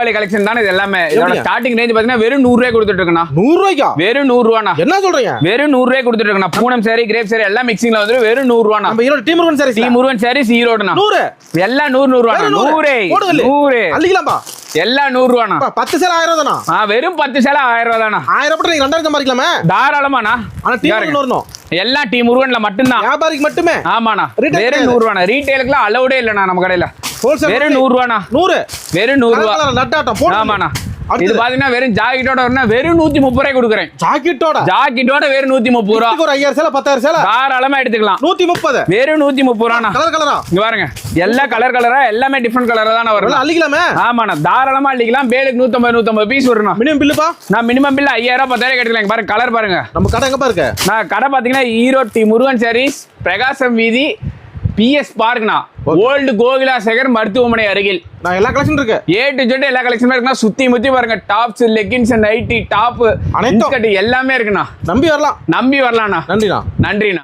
Collection தானே இது எல்லாமே. இதோட ஸ்டார்டிங் ரேஞ்ச் பாத்தீங்கன்னா வெறும் 100 ரூபாய் கொடுத்துட்டு இருக்கேன். 100 ரூபாய்க்கா? வெறும் 100 ரூபாய்னா. என்ன சொல்றீங்க? வெறும் 100 ரூபாய் கொடுத்துட்டு இருக்கேன். பூனம் சாரி, கிரேப் சாரி எல்லாம் மிக்சிங்ல வந்து வெறும் 100 ரூபாய்னா. நம்ம ஈரோடு டீ முருகன் சாரி, டீ முருகன் சாரி ஈரோடுனா 100 எல்லாம் 100 ரூபாய்னா. 100 அள்ளிக்கலாம்பா. எல்லாம் 100 ரூபாய்னா. 10 சேலை 1000 தானா? வெறும் 10 சேலை 1000 ரூபாய் தானா. 1000 போட்டு நீங்க 2000 சம்பாதிக்கலாமே தாராளமாண்ணா. ஆனா டீ முருகன் வரணும். எல்லாம் டீ முருகன்ல மட்டும்தான். வியாபாரிக்கு மட்டுமே. ஆமாண்ணா. வெறும் 100 ரூபாய்னா. ரீட்டைலுக்குலாம் அலௌடே இல்லண்ணா நம்ம கடையில. வெறும் 100 ரூபாய்னா. 100 வெறும் 100 ரூபாய். நட்டாட்டம் போடு. ஆமாண்ணா. இது பாத்தீங்கன்னா வெறும் ஜாக்கெட்டோட வரனா வெறும் 130 ரூபாய் கொடுக்குறேன். ஜாக்கெட்டோட வெறும் 130 ரூபாய். ஒரு 5000 சேலை 10000 சேலை தாராளமா எடுத்துக்கலாம். 130 வெறும் 130 ரூபாய்னா. கலர் கலரா இங்க பாருங்க. எல்லா கலரா எல்லாமே டிஃபரண்ட் கலரா தான் வரும். அள்ளிக்கலாமே. ஆமாண்ணா. தாராளமா அள்ளிக்கலாம். பேலுக்கு 150 பீஸ் வரும். மினிமம் பில்லுப்பா? நான் மினிமம் பில் 5000 10,000 கட்டலாம். பாருங்க கலர் பாருங்க. நம்ம கடை எங்க பாருங்க? நான் கடை பாத்தீங்கன்னா ஈரோடு டி முருகன் சாரீஸ், பிரகாசம் வீதி, PS பார்க்னா, ஓல்டு கோகிலா சேகர் மருத்துவமனை அருகில். நான் எல்லா கலெக்ஷன் இருக்கு. A to Z எல்லா கலெக்ஷனும் இருக்குன்னா சுத்தி முத்தி பாருங்க. டாப்ஸ், லெகின்ஸ், நைட்டி, டாப், எல்லாமே இருக்குண்ணா. நம்பி வரலாம். நம்பி வரலாம்ண்ணா. நன்றிண்ணா. நன்றிண்ணா.